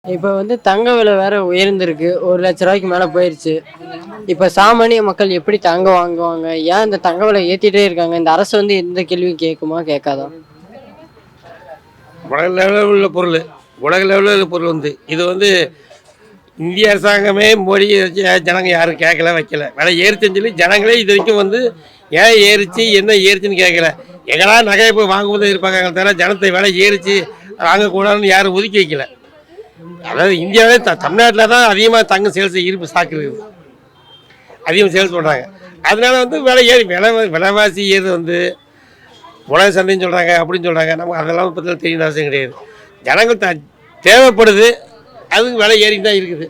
இப்ப வந்து தங்க விலை வேற உயர்ந்திருக்கு. ரூ. 1,00,000க்கு மேல போயிருச்சு. இப்ப சாமானிய மக்கள் எப்படி தங்கம் வாங்குவாங்க? ஏன் இந்த தங்க விலை ஏத்திட்டே இருக்காங்க? இந்த அரசு வந்து எந்த கேள்வியும் கேட்குமா? கேட்காதா? உலக லெவலில் உள்ள பொருள், உலக லெவலில் உள்ள பொருள் இது இந்திய அரசாங்கமே மோடி ஜனங்க யாரும் கேட்கல வைக்கல. விலை ஏறிச்சுன்னு சொல்லி ஜனங்களே இது வரைக்கும் ஏன் ஏறிச்சு என்ன ஏறிச்சுன்னு கேட்கல. எங்களா நகையை போய் வாங்கும்போது இருப்பாங்க தவிர ஜனத்தை விலை ஏறிச்சு வாங்கக்கூடாதுன்னு யாரும் ஒதுக்கி வைக்கல. அதாவது இந்தியாவே தமிழ்நாட்டில் தான் அதிகமாக தங்கம் சேல்ஸ் இருப்பு ஸ்டாக் இருக்குது, அதிகம் சேல்ஸ் பண்ணுறாங்க. அதனால விலை ஏறி விலைவாசி ஏறு உலக சந்தைன்னு சொல்கிறாங்க அப்படின்னு சொல்கிறாங்க. நமக்கு அதெல்லாம் பற்றி தெரியணும் அவசியம் கிடையாது. ஜனங்கள் தேவைப்படுது, அதுக்கு விலை ஏறிட்டு தான் இருக்குது.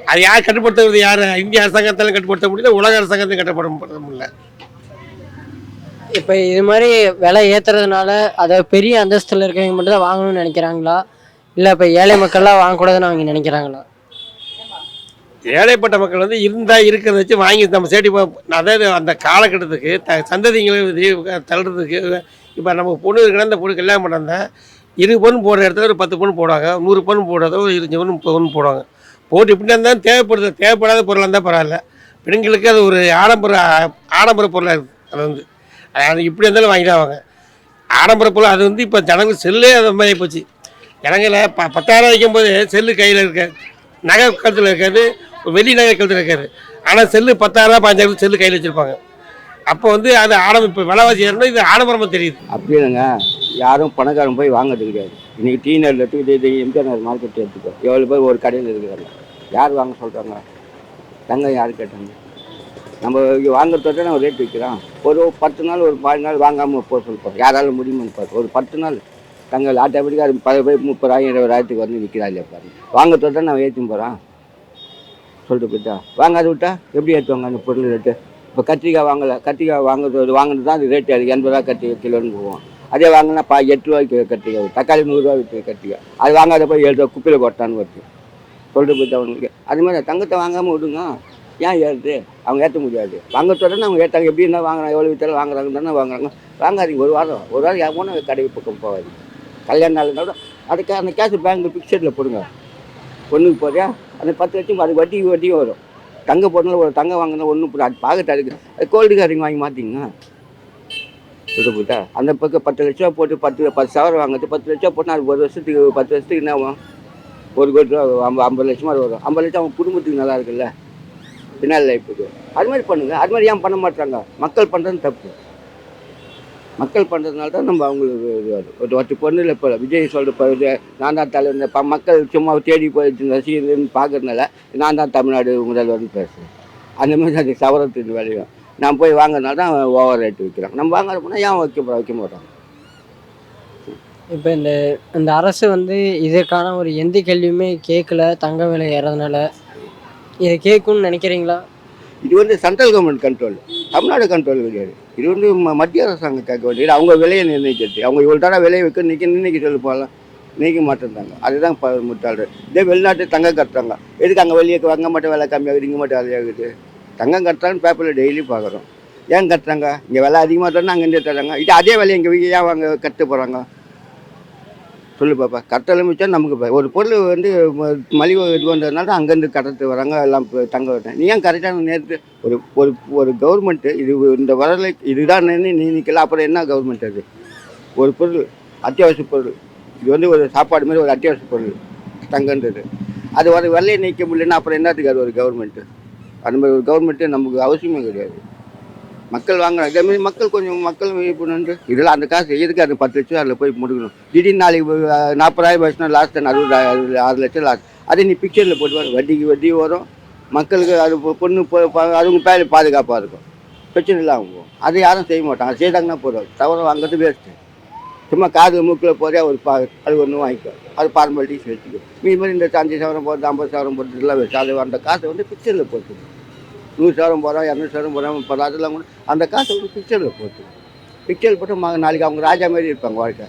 அது யார் கட்டுப்படுத்துறது? யார்? இந்திய அரசாங்கத்தாலும் கட்டுப்படுத்த முடியல, உலக அரசாங்கத்தையும் கட்டுப்படுத்த முடியல. இப்ப இது மாதிரி விலை ஏத்துறதுனால அதை பெரிய அந்தஸ்துல இருக்கவங்க மட்டும் தான் வாங்கணும்னு நினைக்கிறாங்களா? இல்ல இப்ப ஏழை மக்கள்லாம் வாங்கக்கூடாதுன்னு அவங்க நினைக்கிறாங்களா? ஏழைப்பட்ட மக்கள் இருந்தால் இருக்கிறத வச்சு வாங்கி நம்ம சேட்டி, அதாவது அந்த காலகட்டத்துக்கு சந்ததிங்களை தள்ளுறதுக்கு. இப்போ நமக்கு பொண்ணு இருக்கிற அந்த பொண்ணு கல்யாணம் பண்ணால் 20 பவுன் போடுற இடத்துல ஒரு 10 பவுன் போடுவாங்க, 100 பவுன் போடுறத ஒரு 25 பவுன் 30 பவுன் போடுவாங்க. போட்டு இப்படி இருந்தாலும் தேவைப்படாத பொருளாக இருந்தால் பரவாயில்ல. பெண்களுக்கு அது ஒரு ஆடம்பர பொருளாக இருக்குது. அது இப்படி இருந்தாலும் வாங்கிடுவாங்க ஆடம்பர பொருள். அது இப்போ ஜனங்கள் செல்லே அது மாதிரி போச்சு. ஜனங்களை 10,000 வைக்கும்போது செல்லு கையில் இருக்காது, நகை கழுத்தில் இருக்காது, வெள்ளி நகை கழுத்தில் இருக்காது. ஆனால் செல்லு 10,000 15,000 செல்லு கையில் வச்சுருப்பாங்க. அப்போ அது இப்போ விலைவாசி ஏறணும், இது ஆடம்பரமாக தெரியுது. அப்படி இல்லைங்க, யாரும் பணக்காரன் போய் வாங்குறது கிடையாது. இன்றைக்கி டீ நகரில் எடுத்துக்கிட்டு இது எம்ஜிஆர் நகர் மார்க்கெட் எடுத்துக்கோ, எவ்வளோ பேர் ஒரு கடையில் இருக்கிறாங்க. யார் வாங்க சொல்கிறாங்க? தங்கம் யார் கேட்டாங்க? நம்ம இங்கே வாங்குறத நம்ம ரேட் வைக்கிறோம். ஒரு 10 நாள் ஒரு 15 நாள் வாங்காமல் போக சொல்லிப்போம். யாராலும் முடியுமான்னு பார்த்து ஒரு 10 நாள் தங்கள் ஆட்டோமேட்டிக்காக அது 10 பேர் 30,000 20,000க்கு விற்கிறா இல்லையா பாருங்க. வாங்குறத நம்ம ஏற்றின்னு போகிறோம் சொல்லிட்டு போயிட்டா. வாங்காத விட்டா எப்படி ஏற்றுவாங்க அந்த பொருள் ரேட்டு? இப்போ கத்திரிக்காய் வாங்கலை, கத்திரிக்காய் வாங்குறது தான் அது ரேட்டு. அது 80 ரூபா கிலோன்னு போவோம். அதே வாங்கினா 8 ரூபாய்க்கு கத்திரிக்காய், தக்காளி 100 ரூபா விற்று கத்திரிக்காய். அது வாங்காத போய் 7 ரூபா குப்பையில் கொட்டான்னு வருது சொல்லிட்டு போயிட்டு அவங்களுக்கு. அது மாதிரி தங்கத்தை வாங்காமல் விடுங்க. ஏன் ஏறுது? அவங்க ஏற்ற முடியாது. வாங்குறதோட அவங்க ஏற்றாங்க. எப்படி இருந்தால் வாங்குறாங்க, எவ்வளோ விற்றாலும் வாங்குறாங்க தானே வாங்குறாங்க. வாங்காதீங்க. ஒரு வாரம் யாரும் கடை பக்கம் போகாது. கல்யாண நாள் அதுக்கு அந்த கேஷ் பேங்க் ஃபிக்ஸடில் போடுங்க. ஒன்றுக்கு போறியா அந்த 10 லட்சம் அது வட்டியும் வரும். தங்க போடனால ஒரு தங்கம் வாங்கினா ஒன்றும் அது பார்க்கட்டா இருக்குது. அது கோல்டு காரிங் வாங்கி மாற்றிங்க சொல்லிட்டு போயிட்டா. அந்த பக்கம் 10 லட்ச ரூபா போட்டு 10 சவரம் வாங்குறது 10 லட்ச ரூபா போட்டால் அது ஒரு வருஷத்துக்கு 10 வருஷத்துக்கு என்ன ஆகும்? 1 கோடி ரூபா 50 லட்சமாக வரும். 50 லட்சம் அவங்க குடும்பத்துக்கு நல்லா இருக்குல்ல, பின்னால் லைஃபுக்கு. அது மாதிரி பண்ணுங்க. அது மாதிரி ஏன் பண்ண மாட்டாங்க? மக்கள் பண்ணுறது தப்பு. மக்கள் பண்ணுறதுனால தான் நம்ம அவங்களுக்கு ஒரு பொண்ணுல இப்போ விஜய் சொல்கிற நான் தான் தலைவர். மக்கள் சும்மா தேடி போய் ரசிகர்னு பார்க்கறதுனால நான் தான் தமிழ்நாடு முதல்வர்னு பேசுகிறேன். அந்த மாதிரி அது சவரத்துக்கு வேலையும் நான் போய் வாங்குறதுனால தான் ஓவர் ரேட்டு விற்கிறாங்க. நம்ம வாங்குற போனால் ஏன் வைக்க மாட்டாங்க? இப்போ இந்த அரசு வந்து இதற்கான ஒரு எந்த கேள்வியுமே கேட்கல. தங்க விலை ஏறதுனால இதை கேட்கும்னு நினைக்கிறீங்களா? இது central government control, Tamil Nadu control கிடையாது. இது மத்திய அரசாங்கம் கேட்க வேண்டியது. அவங்க விலையை நிர்ணயிக்கிறது. அவங்க இவ்வளோ தடவை விலையை வைக்க நிர்ணயிக்க சொல்லி போகலாம், நினைக்க மாட்டேன்றாங்க. அதுதான் முட்டாள். இதே வெளிநாட்டு தங்கம் கட்டுறாங்க. எதுக்கு அங்கே வெளியே அங்கே மட்டும் விலை கம்மியாகுது, இங்கே மட்டும் விலையாகுது? தங்கம் கட்டுறான்னு பேப்பரில் டெய்லி பார்க்குறோம். ஏன் கட்டுறாங்க? இங்கே விலை அதிகமாக தரணும், அங்கேருந்து தர்றாங்க. இது அதே விலையை இங்கே ஏன் அவங்க கட்டு போகிறாங்க சொல்லு பாப்பா. கட்டலும் மிச்சம் நமக்கு ஒரு பொருள் மலிவு இது பண்ணுறதுனால தான் அங்கேருந்து கடத்து வராங்க எல்லாம் தங்க விட்டேன். நீ ஏன் கரெக்டான நேரத்து ஒரு கவர்மெண்ட்டு இது இந்த வரலை இதுதான் நினைக்கலாம். அப்புறம் என்ன கவர்மெண்ட்? அது ஒரு பொருள் அத்தியாவசிய பொருள். இது ஒரு சாப்பாடு மாதிரி ஒரு அத்தியாவசிய பொருள் தங்கன்றது. அது விலையை நீக்க முடியலன்னா அப்புறம் என்னத்துக்கு அது ஒரு கவர்மெண்ட்டு? அந்த மாதிரி ஒரு கவர்மெண்ட்டு நமக்கு அவசியமே கிடையாது. மக்கள் வாங்குறாங்க. இதேமாரி மக்கள் விழிப்புணர்வு இதெல்லாம் அந்த காசு எதுக்கு? அது 10 லட்சம் அதில் போய் முடிக்கணும். திடீர்னு நாளைக்கு 40,000 வருஷம்னா லாஸ்ட் 6 லட்சம் லாஸ்ட். அதே நீ பிக்சரில் போட்டு வட்டி வரும். மக்களுக்கு அது பொண்ணு அதுங்க பேர் பாதுகாப்பாக இருக்கும், பிரச்சனை இல்லாமல் போகும். அதை யாரும் செய்ய மாட்டாங்க. அது செய்தாங்கன்னா போதும். தவிர வாங்கிறது வேஸ்ட்டு. சும்மா காது மூக்கில் போதே அது ஒன்றும் வாங்கிக்கோ, அது ஃபார்மாலிட்டிஸ் வச்சுக்கோ. மாதிரி இந்த 5 சவரம் போகிறது 50 சவரம் போகிறதுலாம் வச்சு அது அந்த காசை பிக்சரில் போட்டு 100 சவரம் போகிறோம் 200 சவரம் போகிறோம் 30 அதெல்லாம் கூட அந்த காசை பிக்சரில் போட்டு நாளைக்கு அவங்க ராஜா மாதிரி இருப்பாங்க வாழ்க்கை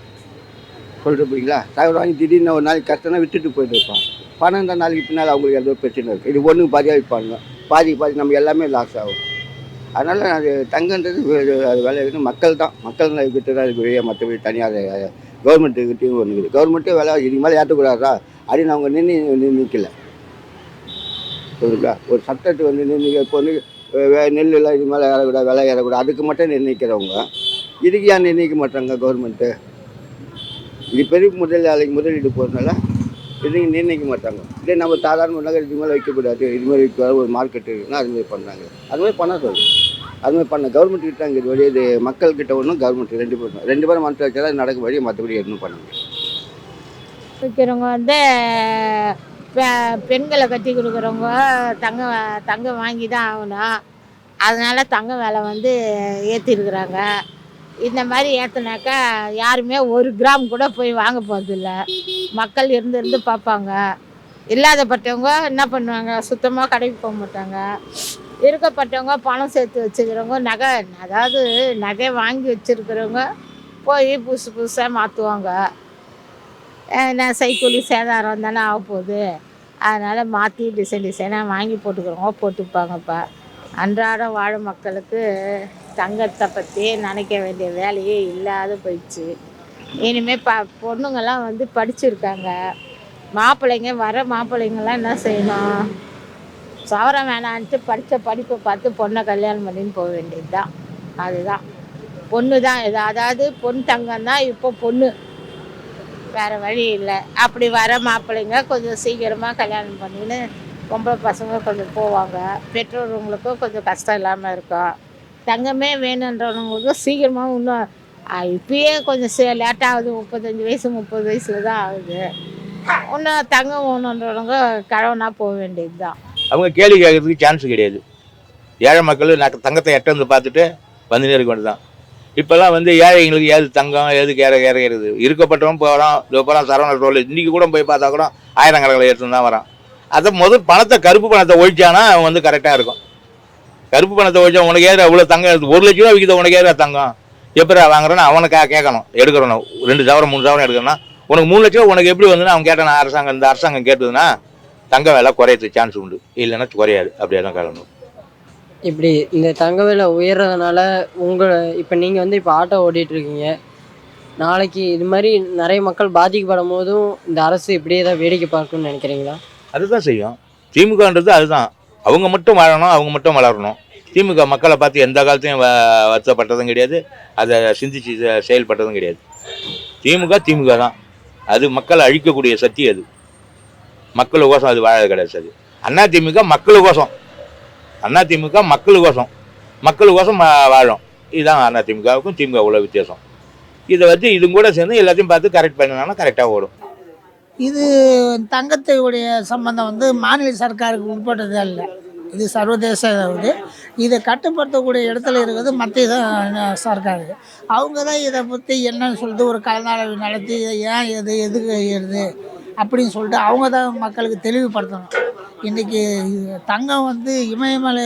சொல்லிட்டு போய்ங்களா. தகவல் வாங்கி திடீர்னு ஒரு நாளைக்கு கஷ்டம்னா விட்டுட்டு போயிட்டு இருப்பாங்க. பணம் இந்த நாளைக்கு பின்னால் அவங்களுக்கு எந்த பிரச்சனை இருக்குது. இது ஒன்றுக்கு பாதியாக வைப்பாங்க, பாதி நம்ம எல்லாமே லாஸ் ஆகும். அதனால் அது தங்கன்றது அது விலை மக்கள் கிட்ட தான் இருக்குது. மற்றபடி தனியார் கவர்மெண்ட்டுக்கிட்டையும் ஒன்று இருக்குது. கவர்மெண்ட்டே விலை இதுக்கு மேலே ஏற்றக்கூடாதா? அப்படின்னு அவங்க நிர்ணயிக்கல. புரியுதுங்களா? ஒரு சட்டத்தை வந்து நிர்ணயிக்க இப்போ வந்து நெல்லெல்லாம் இது மேலே ஏறக்கூடாது, விலை ஏறக்கூடாது, அதுக்கு மட்டும் நிர்ணயிக்கிறவங்க இதுக்கு ஏன் நிர்ணயிக்க மாட்டாங்க கவர்மெண்ட்டு? இது பெரிய முதலீடு போகிறதுனால இதுக்கு நிர்ணயிக்க மாட்டாங்க. இதே நம்ம சாதாரண நகர் இது மேலே வைக்கக்கூடாது, இது மாதிரி வைக்க ஒரு மார்க்கெட் இருக்குன்னா அதுமாதிரி பண்ணாங்க. அதுமாதிரி பண்ண சொல்லு, அதுமாதிரி பண்ண கவர்மெண்ட் கிட்ட அங்கே இது வழி இது மக்கள்கிட்ட ஒன்றும் கவர்மெண்ட் ரெண்டு பேரும் மனசில் வச்சாலும் நடக்க வழி, மற்றபடி எதுவும் பண்ண முடியாது. விற்கிறவங்க வந்து பெண்களை கட்டி கொடுக்குறவங்க தங்கம் வாங்கி தான் ஆகணும். அதனால் தங்க விலை வந்து ஏற்றிருக்கிறாங்க. இந்த மாதிரி ஏற்றினாக்கா யாருமே 1 கிராம் கூட போய் வாங்க போகிறதில்ல. மக்கள் இருந்து பார்ப்பாங்க. இல்லாதப்பட்டவங்க என்ன பண்ணுவாங்க, சுத்தமாக கடைக்கு போக மாட்டாங்க. இருக்கப்பட்டவங்க பணம் சேர்த்து வச்சுக்கிறவங்க அதாவது நகை வாங்கி வச்சுருக்கிறவங்க போய் புதுசாக மாற்றுவாங்க. நான் செய்கூலி சேதாரம் தானே ஆக போகுது, அதனால் மாற்றி டிசைனாக வாங்கி போட்டுக்கிறவங்க போட்டுப்பாங்கப்பா. அன்றாடம் வாழும் மக்களுக்கு தங்கத்தை பற்றி நினைக்க வேண்டிய வேலையே இல்லாத போயிடுச்சு. இனிமேல் பொண்ணுங்கள்லாம் வந்து படிச்சிருக்காங்க. வர மாப்பிள்ளைங்கள்லாம் என்ன செய்யணும், சவரம் வேணான்ட்டு படித்த படிப்பை பார்த்து பொண்ணை கல்யாணம் பண்ணின்னு போக வேண்டியது தான். அதுதான் பொண்ணு தான் அதாவது பொன் தங்கம் தான் இப்போ பொண்ணு, வேறு வழி இல்லை. அப்படி வர மாப்பிள்ளைங்க கொஞ்சம் சீக்கிரமாக கல்யாணம் பண்ணின்னு பொம்பளை பசங்க கொஞ்சம் போவாங்க. பெற்றோர்களுக்கும் கொஞ்சம் கஷ்டம் இல்லாமல் இருக்கும். தங்கமே வேணுன்றவங்களுக்கு சீக்கிரமாக இன்னும் இப்பயே கொஞ்சம் லேட்டாகுது. 35 வயசு 30 வயசில் தான் ஆகுது. இன்னும் தங்கம் வேணுன்றவங்க கழவனா போக வேண்டியது தான். அவங்க கேள்வி கேட்கறதுக்கு சான்ஸ் கிடையாது. ஏழை மக்கள் தங்கத்தை எட்டந்து பார்த்துட்டு வந்துட்டே இருக்க வேண்டியது. இப்போல்லாம் வந்து ஏழைங்களுக்கு ஏது தங்கம் எதுக்கு இறங்குறது, இருக்கப்பட்டவன் போகிறான். போகிறான் சரவண ஸ்டோரில் இன்றைக்கி கூட போய் பார்த்தா கூட 1000 கணக்கில் எடுத்துன்னு தான் வரான். அதை முதல் கருப்பு பணத்தை ஒழிச்சானா அவன் வந்து கரெக்டாக இருக்கும். கருப்பு பணத்தை ஒழிச்சா உனக்கு ஏற அவ்வளோ தங்கம் 1 லட்ச ரூபா விற்கிது, உனக்கு ஏற தங்கம் எப்படி வாங்குறேன்னு அவனை கேட்கணும். எடுக்கிறோம் 2 சவரம் 3 சவரம் எடுக்கணும்னா உனக்கு 3 லட்ச ரூபா உனக்கு எப்படி வந்துன்னா அவன் கேட்டானா இந்த அரசாங்கம் கேட்டதுன்னா தங்க விலை குறையறதுக்கு சான்ஸ் உண்டு, இல்லைன்னா குறையாது. அப்படியே தான் கேட்கணும். இப்படி இந்த தங்க விலை உயர்றதுனால இப்போ நீங்கள் வந்து இப்போ ஆட்டோ ஓட்டிகிட்ருக்கீங்க, நாளைக்கு இது மாதிரி நிறைய மக்கள் பாதிக்கப்படும் போதும் இந்த அரசு இப்படியே தான் வேடிக்கை பார்க்கணும்னு நினைக்கிறீங்களா? அதுதான் செய்யும். திமுகன்றது அதுதான். அவங்க மட்டும் வாழணும், அவங்க மட்டும் வளரணும். திமுக மக்களை பார்த்து எந்த காலத்தையும் வருத்தப்பட்டதும் கிடையாது, அதை சிந்திச்சு செயல்பட்டதும் கிடையாது. திமுக தான். அது மக்களை அழிக்கக்கூடிய சக்தி. அது மக்களுக்கோசம் அது வாழ கிடையாது. அது அதிமுக மக்களுக்கோசம், மக்களுக்கோசம் வாழும். இதுதான் அதிமுகவுக்கும் திமுக உள்ள வித்தியாசம். இதை வச்சு இது கூட சேர்ந்து எல்லாத்தையும் பார்த்து கரெக்ட் பண்ணினா கரெக்டாக ஓடும். இது தங்கத்தையுடைய சம்பந்தம் வந்து மாநில சர்க்காருக்கு உட்பட்டதே இல்லை, இது சர்வதேச இது. இதை கட்டுப்படுத்தக்கூடிய இடத்துல இருக்கிறது மத்திய சர்க்காரு. அவங்க தான் இதை பற்றி என்னன்னு சொல்லிட்டு ஒரு கலந்தாய்வு நடத்தி ஏன் எதுக்கு ஏறுது அப்படின்னு சொல்லிட்டு அவங்க தான் மக்களுக்கு தெளிவுபடுத்தணும். இன்றைக்கி தங்கம் வந்து இமயமலை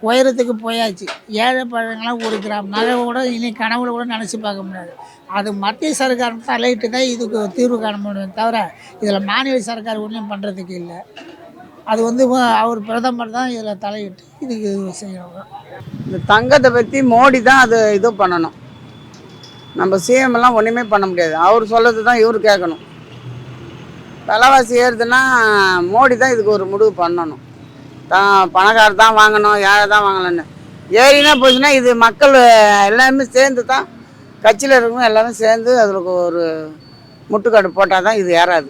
உயரத்துக்கு போயாச்சு. ஏழை பழங்கள்லாம் 1 கிராம் நகை கூட இனி கனவுல கூட நினச்சி பார்க்க முடியாது. அது மத்திய சர்க்கார் தலையிட்டு தான் இதுக்கு தீர்வு காண முடியும் தவிர இதில் மாநில சர்க்கார் ஒன்றும் பண்ணுறதுக்கு இல்லை. அது வந்து அவர் பிரதமர் தான் இதில் தலையிட்டு இதுக்கு செய்யணும். இந்த தங்கத்தை பற்றி மோடி தான் அது இது பண்ணணும். நம்ம சிஎம்லாம் ஒன்றுமே பண்ண முடியாது. அவர் சொல்கிறது தான் இவர் கேட்கணும். விலைவாசி ஏறுதுன்னா மோடி தான் இதுக்கு ஒரு முடிவு பண்ணணும். பணக்காரர் தான் வாங்கணும், ஏழை தான் வாங்கலன்னு ஏறினா போச்சுன்னா இது மக்கள் எல்லாருமே சேர்ந்து தான், கட்சியில் இருக்கணும் எல்லாமே சேர்ந்து அதில் ஒரு முட்டுக்காடு போட்டால் தான் இது ஏறாது.